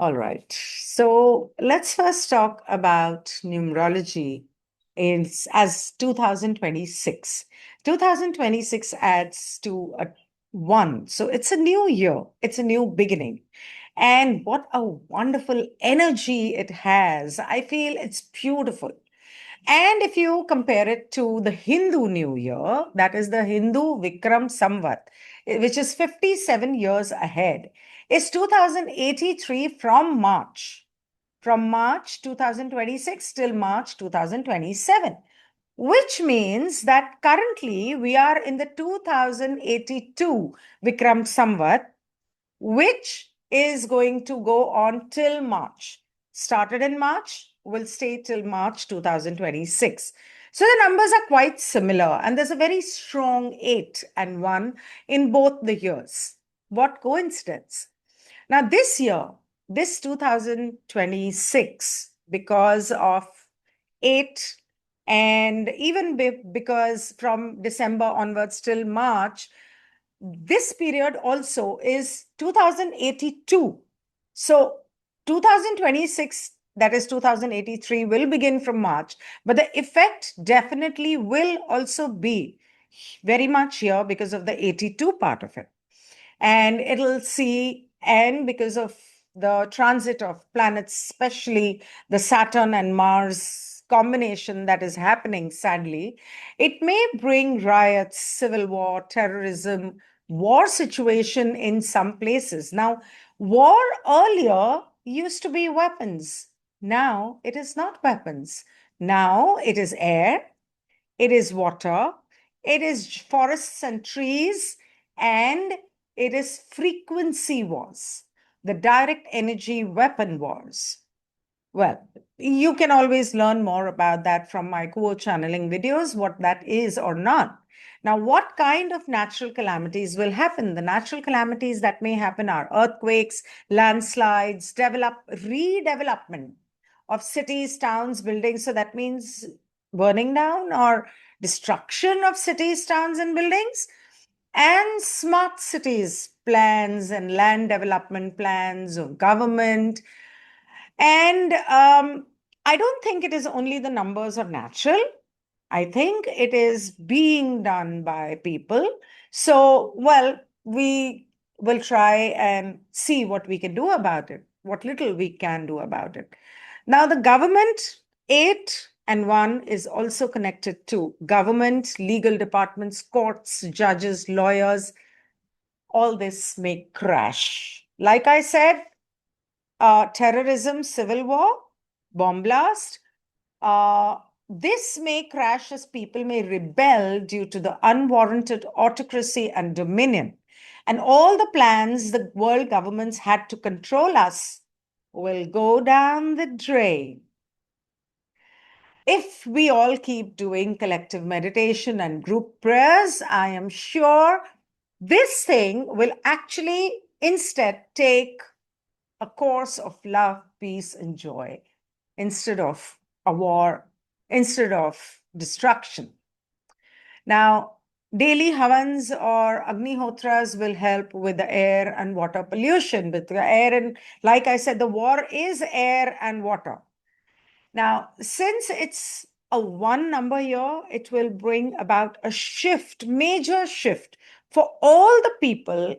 All right. So let's first talk about numerology as 2026. 2026 adds to a one. So it's a new year, it's a new beginning. And what a wonderful energy it has. I feel it's beautiful. And if you compare it to the Hindu New Year, that is the Hindu Vikram Samvat, which is 57 years ahead, is 2083 from March 2026 till March 2027, which means that currently we are in the 2082 Vikram Samvat, which is going to go on till March. Started in March, will stay till March 2026. So the numbers are quite similar, and there's a very strong 8 and 1 in both the years. What coincidence? Now, this year, this 2026, because of 8, and even because from December onwards till March, this period also is 2082. So 2026, that is 2083, will begin from March, but the effect definitely will also be very much here because of the 82 part of it. And it'll see, and because of the transit of planets, especially the Saturn and Mars combination that is happening, sadly, it may bring riots, civil war, terrorism, war situation in some places. Now, war earlier used to be weapons. Now it is not weapons. Now it is air, it is water, it is forests and trees, and it is frequency wars, the direct energy weapon wars. Well, you can always learn more about that from my quote channeling videos, what that is or not. Now, what kind of natural calamities will happen? The natural calamities that may happen are earthquakes, landslides, redevelopment of cities, towns, buildings. So that means burning down or destruction of cities, towns, and buildings, and smart cities plans and land development plans of government. And I don't think it is only the numbers are natural. I think it is being done by people. So, well, we will try and see what we can do about it, what little we can do about it. Now, the government, 8 and 1, is also connected to government, legal departments, courts, judges, lawyers. All this may crash. Like I said, terrorism, civil war, bomb blast. This may crash as people may rebel due to the unwarranted autocracy and dominion. And all the plans the world governments had to control us will go down the drain. If we all keep doing collective meditation and group prayers, I am sure this thing will actually instead take a course of love, peace, and joy instead of a war, instead of destruction. Now, daily havans or agnihotras will help with the air and water pollution. But the air and, like I said, the war is air and water. Now, since it's a one number here, it will bring about a shift, major shift for all the people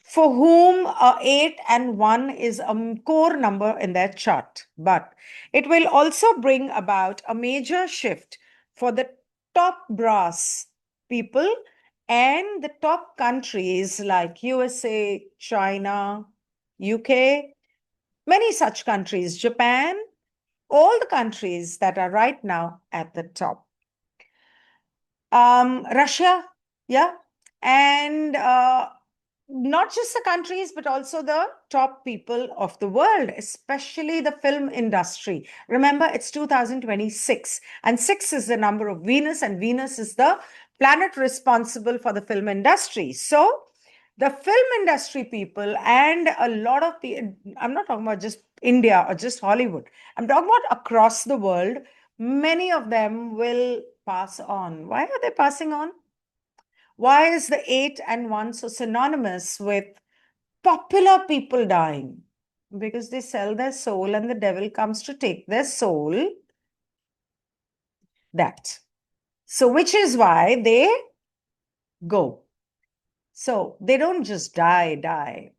for whom 8 and 1 is a core number in their chart. But it will also bring about a major shift for the top brass people and the top countries like USA, China, UK, many such countries, Japan, all the countries that are right now at the top. Russia, yeah, and not just the countries, but also the top people of the world, especially the film industry. Remember, it's 2026, and 6 is the number of Venus, and Venus is the planet responsible for the film industry. So the film industry people and a lot of the, I'm not talking about just India or just Hollywood, I'm talking about across the world, many of them will pass on. Why are they passing on? Why is the 8 and 1 so synonymous with popular people dying? because they sell their soul and the devil comes to take their soul. That. So, which is why they go. So, they don't just die.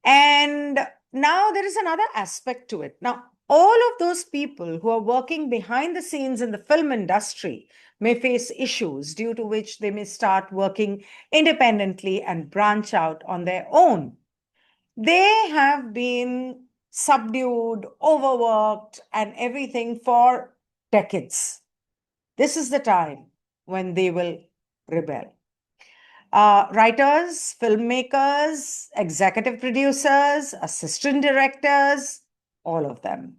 And now there is another aspect to it. Now, all of those people who are working behind the scenes in the film industry may face issues due to which they may start working independently and branch out on their own. They have been subdued, overworked, and everything for decades. This is the time when they will rebel. Writers, filmmakers, executive producers, assistant directors, all of them.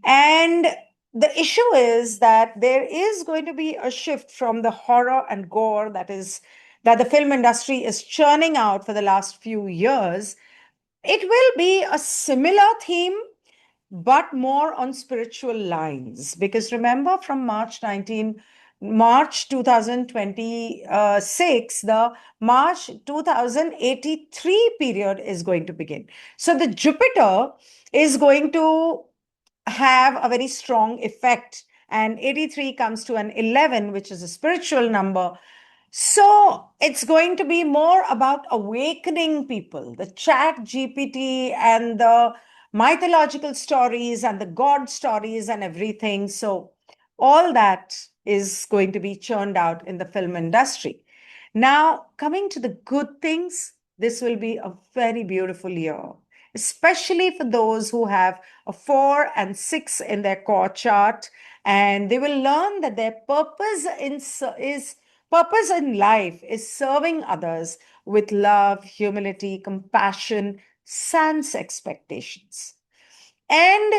And the issue is that there is going to be a shift from the horror and gore that the film industry is churning out for the last few years. It will be a similar theme, but more on spiritual lines. Because remember, from March 2026, the March 2083 period is going to begin. So the Jupiter is going to have a very strong effect. And 83 comes to an 11, which is a spiritual number. So it's going to be more about awakening people. The chat GPT and the mythological stories and the god stories and everything. So all that is going to be churned out in the film industry. Now, coming to the good things, this will be a very beautiful year, especially for those who have a 4 and 6 in their core chart. And they will learn that their purpose in life is serving others with love, humility, compassion, sans expectations. And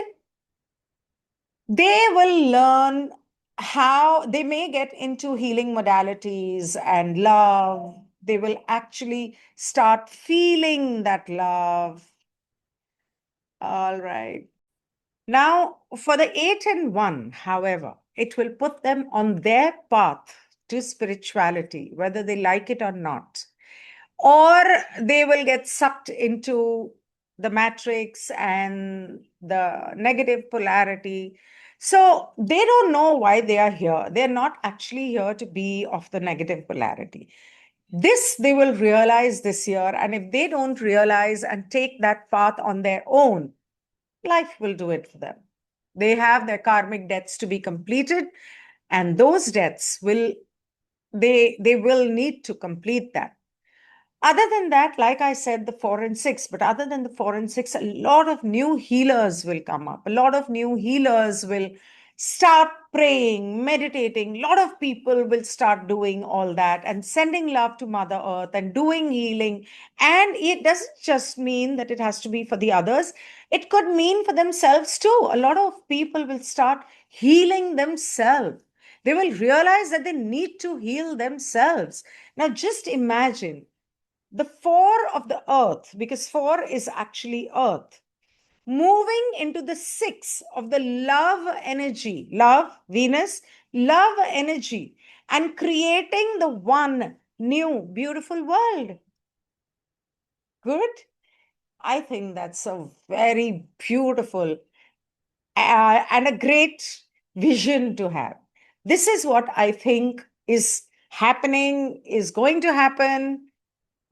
they will learn how they may get into healing modalities and love. They will actually start feeling that love. All right. Now, for the 8 and 1, however, it will put them on their path to spirituality, whether they like it or not, or they will get sucked into the matrix and the negative polarity. So they don't know why they are here. They're not actually here to be of the negative polarity. This they will realize this year. And if they don't realize and take that path on their own, life will do it for them. They have their karmic debts to be completed, and those debts will they will need to complete that. Other than that, like I said, the 4 and 6, but other than the 4 and 6, a lot of new healers will come up. A lot of new healers will start praying, meditating. A lot of people will start doing all that and sending love to Mother Earth and doing healing. And it doesn't just mean that it has to be for the others, it could mean for themselves too. A lot of people will start healing themselves. They will realize that they need to heal themselves. Now, just imagine the 4 of the earth, because 4 is actually earth, moving into the 6 of the love energy, love, Venus, love energy, and creating the one new beautiful world. Good? I think that's a very beautiful and a great vision to have. This is what I think is happening, is going to happen,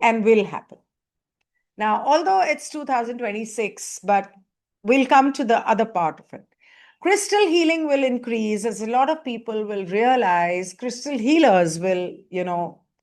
and will happen. Now, although it's 2026, but we'll come to the other part of it. Crystal healing will increase as a lot of people will realize crystal healers will,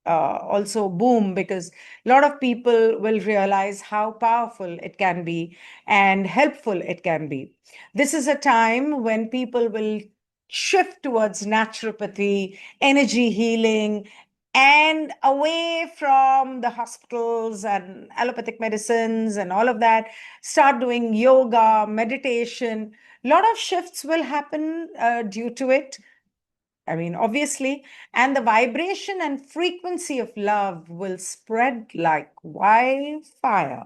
also boom, because a lot of people will realize how powerful it can be and helpful it can be. This is a time when people will shift towards naturopathy, energy healing, and away from the hospitals and allopathic medicines and all of that, start doing yoga, meditation. A lot of shifts will happen due to it. I mean, obviously, and the vibration and frequency of love will spread like wildfire,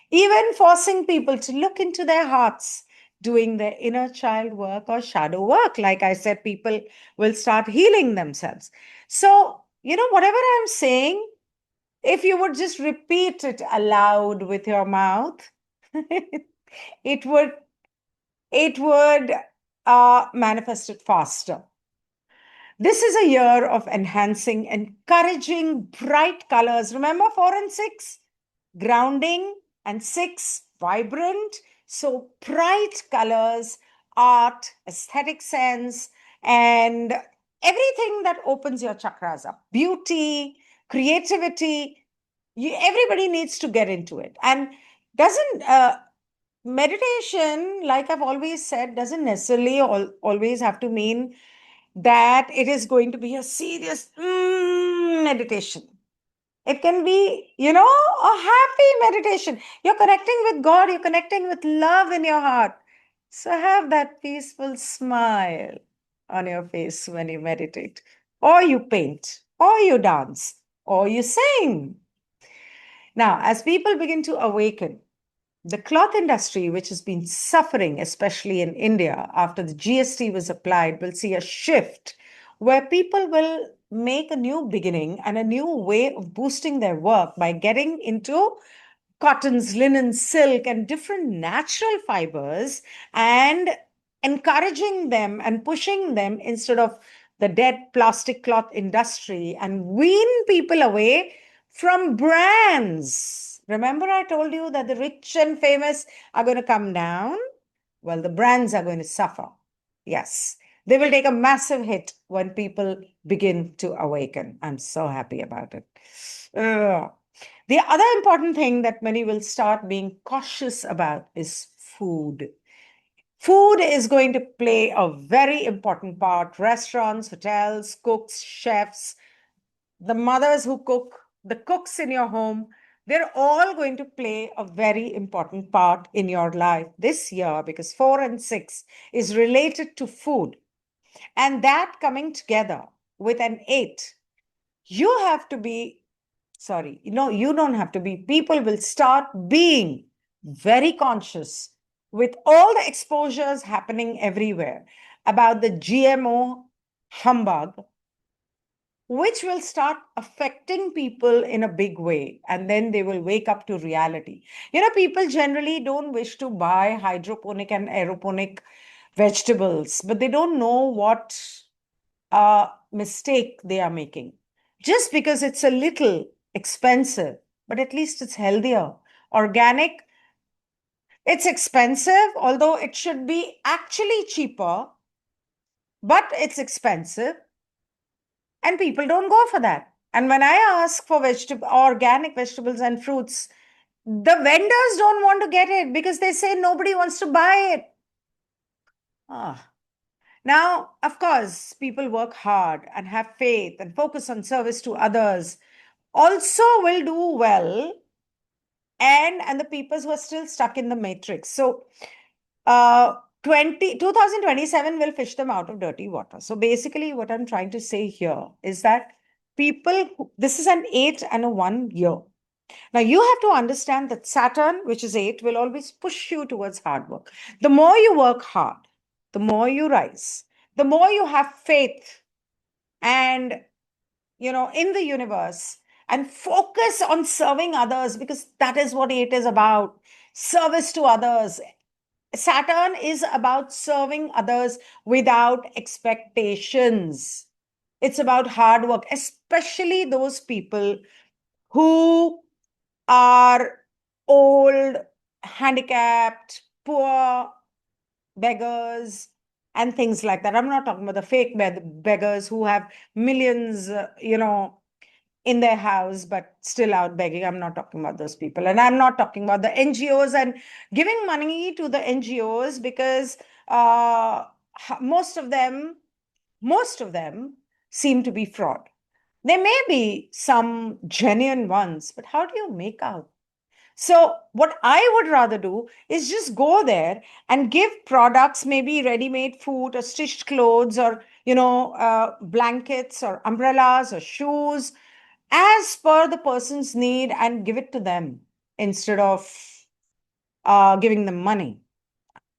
even forcing people to look into their hearts, doing their inner child work or shadow work. Like I said, people will start healing themselves. So, whatever I'm saying, if you would just repeat it aloud with your mouth, it would manifest it faster. This is a year of enhancing, encouraging bright colors. Remember 4 and 6? Grounding, and 6, vibrant. So, bright colors, art, aesthetic sense, and everything that opens your chakras up. Beauty, creativity. Everybody needs to get into it. And doesn't meditation, like I've always said, doesn't necessarily always have to mean that it is going to be a serious meditation. It can be, a happy meditation. You're connecting with God, you're connecting with love in your heart. So have that peaceful smile on your face when you meditate, or you paint, or you dance, or you sing. Now, as people begin to awaken, the cloth industry, which has been suffering, especially in India, after the GST was applied, will see a shift where people will make a new beginning and a new way of boosting their work by getting into cottons, linen, silk, and different natural fibers, and encouraging them and pushing them instead of the dead plastic cloth industry, and wean people away from brands. Remember, I told you that the rich and famous are going to come down? Well, the brands are going to suffer. Yes, they will take a massive hit when people begin to awaken. I'm so happy about it. Ugh. The other important thing that many will start being cautious about is food. Food is going to play a very important part. Restaurants, hotels, cooks, chefs, the mothers who cook, the cooks in your home, they're all going to play a very important part in your life this year, because 4 and 6 is related to food. And that coming together with an 8, you have to be, sorry, you don't have to be, people will start being very conscious with all the exposures happening everywhere about the GMO humbug, which will start affecting people in a big way. And then they will wake up to reality. People generally don't wish to buy hydroponic and aeroponic vegetables, but they don't know what mistake they are making. Just because it's a little expensive, but at least it's healthier. Organic, it's expensive, although it should be actually cheaper, but it's expensive. And people don't go for that. And when I ask for organic vegetables and fruits, the vendors don't want to get it because they say nobody wants to buy it. Ah. Now, of course, people work hard and have faith and focus on service to others also will do well, and the people who are still stuck in the matrix. So 2027 will fish them out of dirty water. So basically, what I'm trying to say here is that this is an 8 and a 1 year. Now, you have to understand that Saturn, which is 8, will always push you towards hard work. The more you work hard, the more you rise, the more you have faith and, in the universe, and focus on serving others, because that is what it is about. Service to others. Saturn is about serving others without expectations. It's about hard work, especially those people who are old, handicapped, poor, beggars, and things like that. I'm not talking about the fake beggars who have millions, in their house, but still out begging. I'm not talking about those people. And I'm not talking about the NGOs and giving money to the NGOs, because most of them seem to be fraud. There may be some genuine ones, but how do you make out? So what I would rather do is just go there and give products, maybe ready-made food or stitched clothes, or, blankets or umbrellas or shoes, as per the person's need, and give it to them instead of giving them money.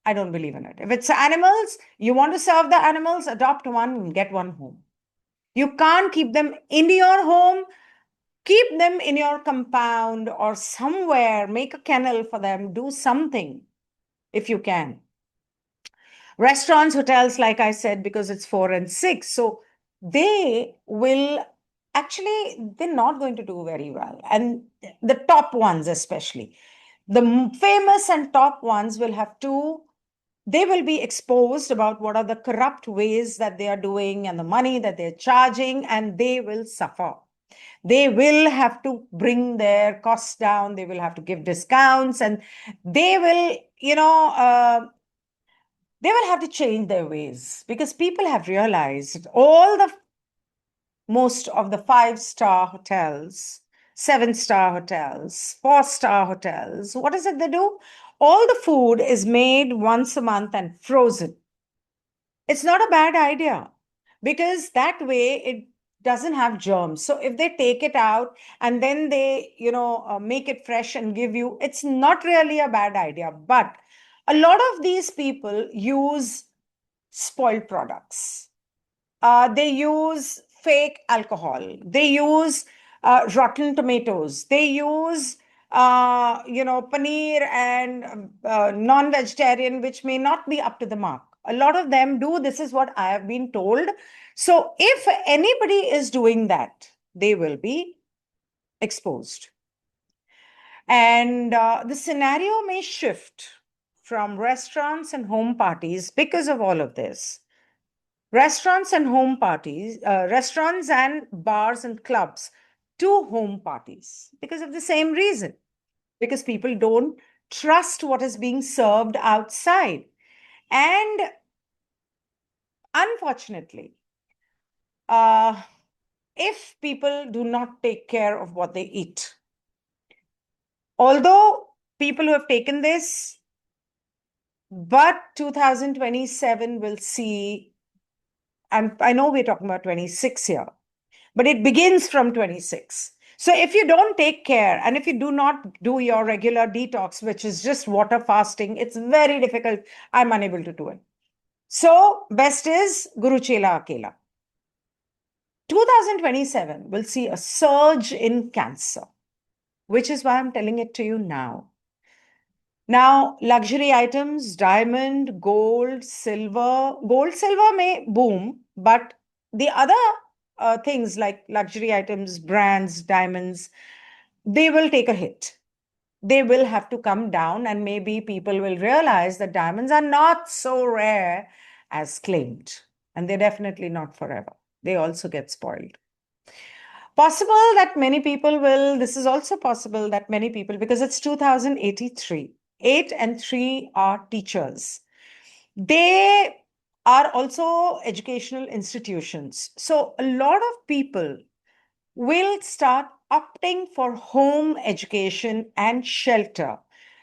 I don't believe in it. If it's animals, you want to serve the animals, adopt one and get one home. You can't keep them in your home. Keep them in your compound or somewhere, make a kennel for them, do something. if you can. Restaurants, hotels, like I said, because it's 4 and 6. So they will actually, they're not going to do very well. And the top ones, especially the famous and top ones, will have to, they will be exposed about what are the corrupt ways that they are doing and the money that they're charging, and they will suffer. They will have to bring their costs down. They will have to give discounts, and they will, they will have to change their ways, because people have realized all the most of the 5-star hotels, 7-star hotels, 4-star hotels, what is it they do? All the food is made once a month and frozen. It's not a bad idea, because that way it doesn't have germs. So if they take it out and then they, make it fresh and give you, it's not really a bad idea. But a lot of these people use spoiled products. They use fake alcohol. They use rotten tomatoes. They use, paneer and non-vegetarian, which may not be up to the mark. A lot of them do. This is what I have been told. So if anybody is doing that, they will be exposed. And the scenario may shift from restaurants and home parties because of all of this. Restaurants and bars and clubs to home parties because of the same reason. Because people don't trust what is being served outside. And unfortunately, uh, if people do not take care of what they eat, although people who have taken this, but 2027 will see, I know we're talking about 26 here, but it begins from 26. So if you don't take care and if you do not do your regular detox, which is just water fasting, it's very difficult. I'm unable to do it. So best is Guru Chela Akela. 2027 will see a surge in cancer, which is why I'm telling it to you now. Now, luxury items, diamond, gold, silver may boom, but the other things like luxury items, brands, diamonds, they will take a hit. They will have to come down, and maybe people will realize that diamonds are not so rare as claimed. And they're definitely not forever. They also get spoiled. Possible that many people will, this is also possible that many people, because it's 2083, 8 and 3 are teachers. They are also educational institutions. So a lot of people will start opting for home education and shelter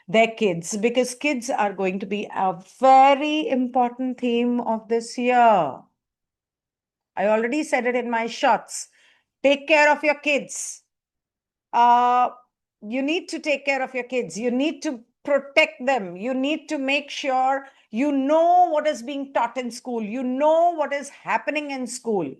their kids, because kids are going to be a very important theme of this year. I already said it in my shots. Take care of your kids. Uh, you need to take care of your kids. You need to protect them. You need to make sure you know what is being taught in school. You know what is happening in school.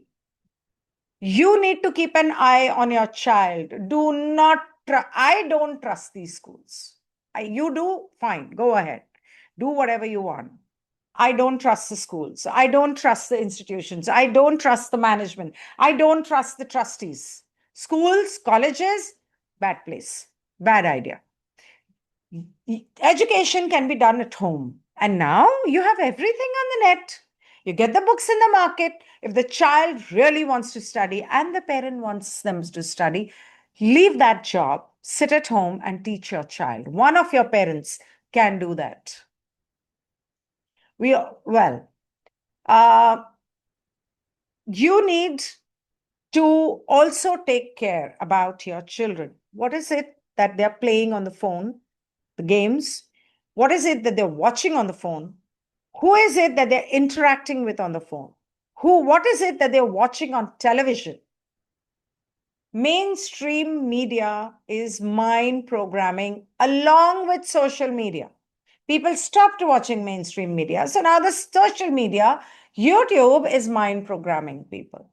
You need to keep an eye on your child. Do not, I don't trust these schools. You do, fine, go ahead. Do whatever you want. I don't trust the schools. I don't trust the institutions. I don't trust the management. I don't trust the trustees. Schools, colleges, bad place, bad idea. Education can be done at home. And now you have everything on the net. You get the books in the market. If the child really wants to study and the parent wants them to study, leave that job, sit at home and teach your child. One of your parents can do that. Well, you need to also take care about your children. What is it that they're playing on the phone, the games? What is it that they're watching on the phone? Who is it that they're interacting with on the phone? What is it that they're watching on television? Mainstream media is mind programming along with social media. People stopped watching mainstream media. So now the social media, YouTube is mind programming people.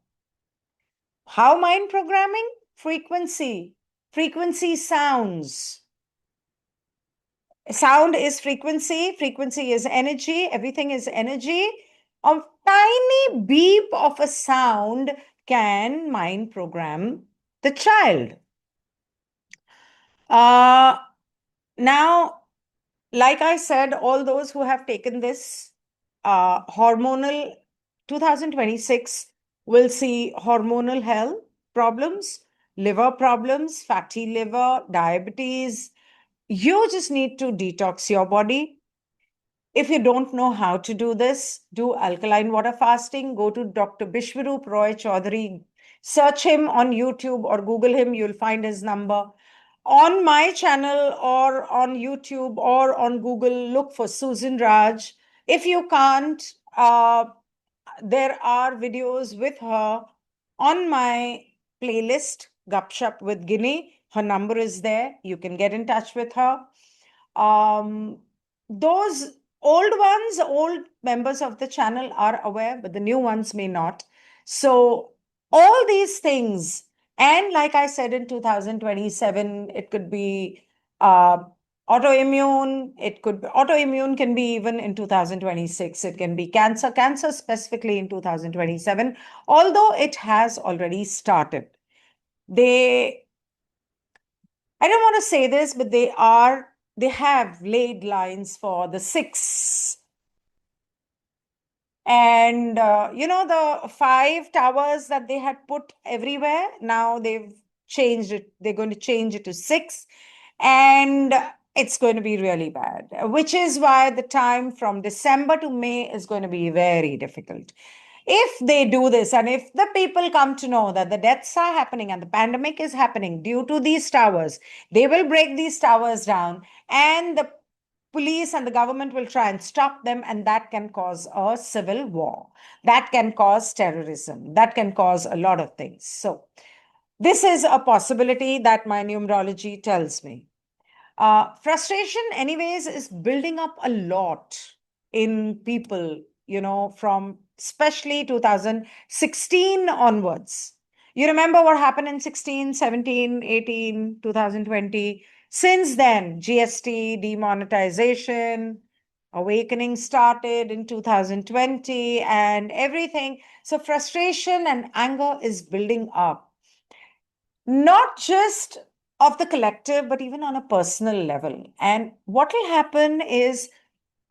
How mind programming? Frequency sounds. Sound is frequency, frequency is energy, everything is energy. A tiny beep of a sound can mind program the child. Uh, Now, like I said, all those who have taken this hormonal 2026 will see hormonal health problems, liver problems, fatty liver, diabetes. You just need to detox your body. If you don't know how to do this, do alkaline water fasting. Go to Dr. Bishwarup Roy Chaudhary. Search him on YouTube or Google him. You'll find his number. On my channel or on YouTube or on Google, look for Susan Raj. If you can't, there are videos with her on my playlist, Gupshup with Ginni. Her number is there. You can get in touch with her. Um, those old members of the channel are aware, but the new ones may not. So, all these things, and like I said, in 2027, it could be uh, autoimmune, it could be autoimmune, can be even in 2026, it can be cancer, cancer specifically in 2027, although it has already started. They I don't want to say this, but they have laid lines for the six. And the five towers that they had put everywhere, now they've changed it. They're going to change it to six. And it's going to be really bad, which is why the time from December to May is going to be very difficult. If they do this, and if the people come to know that the deaths are happening and the pandemic is happening due to these towers, they will break these towers down, and the police and the government will try and stop them, and that can cause a civil war. That can cause terrorism. That can cause a lot of things. So, this is a possibility that my numerology tells me. Frustration, anyways, is building up a lot in people, from especially 2016 onwards. You remember what happened in 16, 17, 18, 2020? Since then, GST, demonetization, awakening started in 2020, and everything. So, frustration and anger is building up, not just of the collective, but even on a personal level. And what will happen is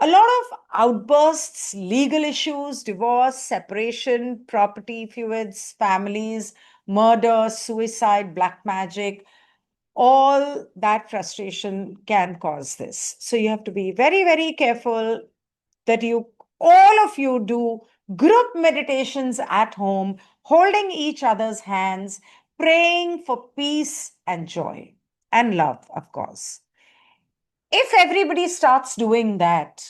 a lot of outbursts, legal issues, divorce, separation, property feuds, families, murder, suicide, black magic, all that frustration can cause this. So you have to be very, very careful that all of you do group meditations at home, holding each other's hands, praying for peace and joy and love, of course. If everybody starts doing that,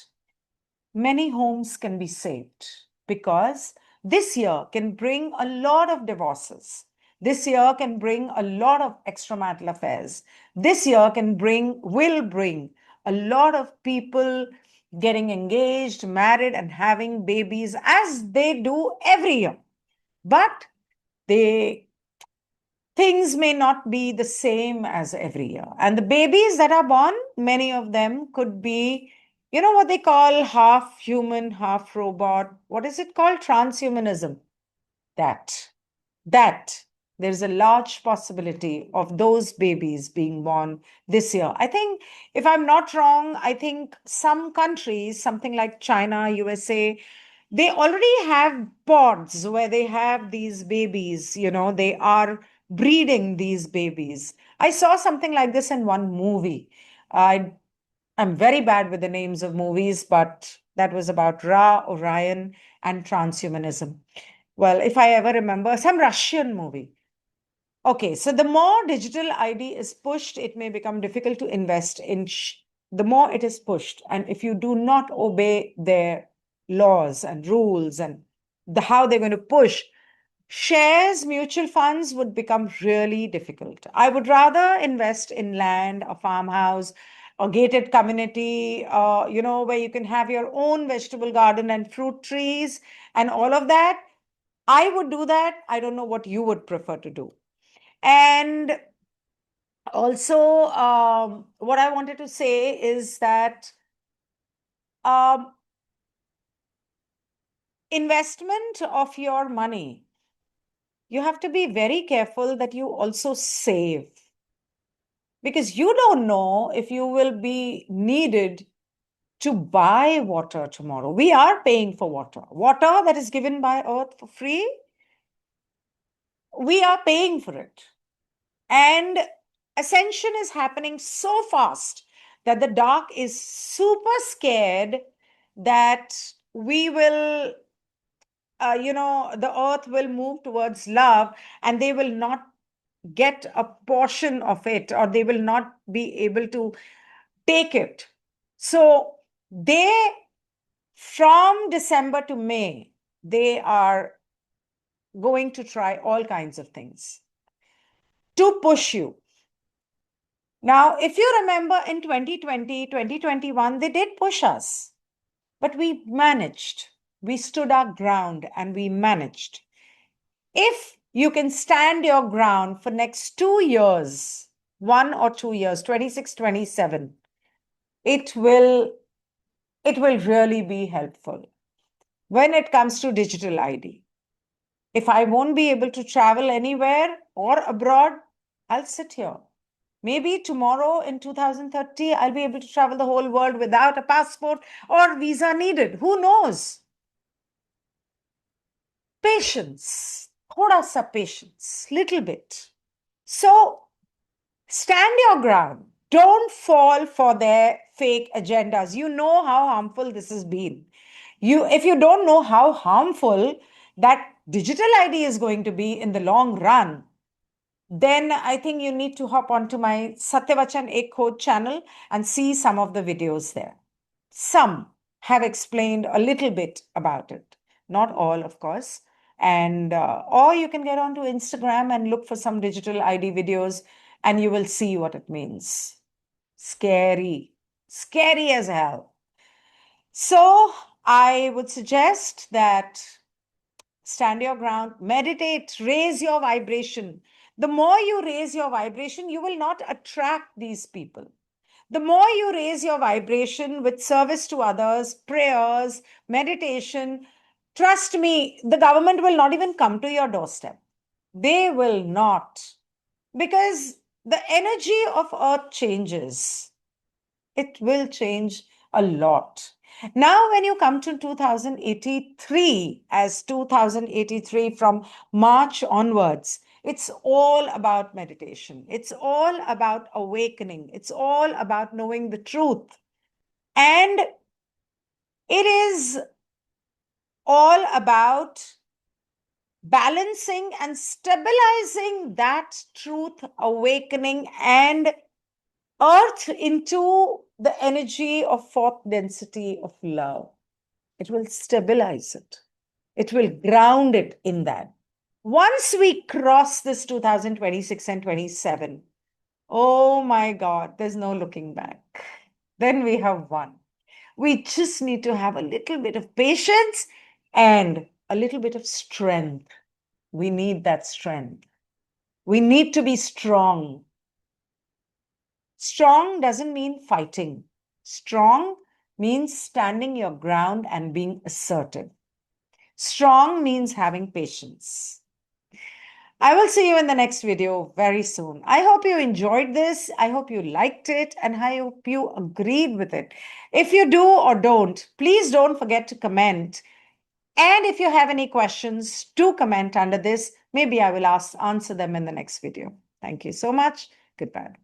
many homes can be saved, because this year can bring a lot of divorces. This year can bring a lot of extramarital affairs. This year will bring a lot of people getting engaged, married, and having babies, as they do every year. But they things may not be the same as every year. And the babies that are born, many of them could be, what they call half human, half robot. What is it called? Transhumanism. That, that there's a large possibility of those babies being born this year. I think, if I'm not wrong, I think some countries, something like China, USA, they already have pods where they have these babies, they are breeding these babies. I saw something like this in one movie. I'm very bad with the names of movies, but that was about Ra, Orion, and transhumanism. Well, if I ever remember, some Russian movie. Okay, so the more digital ID is pushed, it may become difficult to invest in. The more it is pushed, and if you do not obey their laws and rules and how they're going to push, shares, mutual funds would become really difficult. I would rather invest in land, a farmhouse, a gated community, where you can have your own vegetable garden and fruit trees and all of that. I would do that. I don't know what you would prefer to do. And Also, what I wanted to say is that um, investment of your money, you have to be very careful that you also save, because you don't know if you will be needed to buy water tomorrow. We are paying for water. Water that is given by earth for free, we are paying for it. And ascension is happening so fast that the dark is super scared that we will, the earth will move towards love, and they will not get a portion of it, or they will not be able to take it. So they, from December to May, they are going to try all kinds of things to push you. Now, if you remember in 2020, 2021, they did push us, but we managed. We stood our ground and we managed. If you can stand your ground for next 2 years, 1 or 2 years, 26, 27, it will really be helpful when it comes to digital ID. If I won't be able to travel anywhere or abroad, I'll sit here. Maybe tomorrow in 2030, I'll be able to travel the whole world without a passport or visa needed. Who knows? Patience, thoda sa patience, little bit. So stand your ground. Don't fall for their fake agendas. You know how harmful this has been. If you don't know how harmful that digital ID is going to be in the long run, then I think you need to hop onto my Satyavachan Ek Khoj channel and see some of the videos there. Some have explained a little bit about it, not all, of course. And or you can get onto Instagram and look for some digital ID videos, and you will see what it means. Scary, scary as hell. So I would suggest that stand your ground, meditate, raise your vibration. The more you raise your vibration, you will not attract these people. The more you raise your vibration with service to others, prayers, meditation, trust me, the government will not even come to your doorstep. They will not. Because the energy of earth changes. It will change a lot. Now, when you come to 2083, as 2083 from March onwards, it's all about meditation. It's all about awakening. It's all about knowing the truth. And it is all about balancing and stabilizing that truth, awakening, and earth into the energy of fourth density of love. It will stabilize it. It will ground it in that. Once we cross this 2026 and 27, oh my God, there's no looking back. Then we have won. We just need to have a little bit of patience and a little bit of strength. We need that strength. We need to be strong. Strong doesn't mean fighting. Strong means standing your ground and being assertive. Strong means having patience. I will see you in the next video very soon. I hope you enjoyed this. I hope you liked it, and I hope you agreed with it. If you do or don't, please don't forget to comment. And if you have any questions, do comment under this. Maybe I will answer them in the next video. Thank you so much. Goodbye.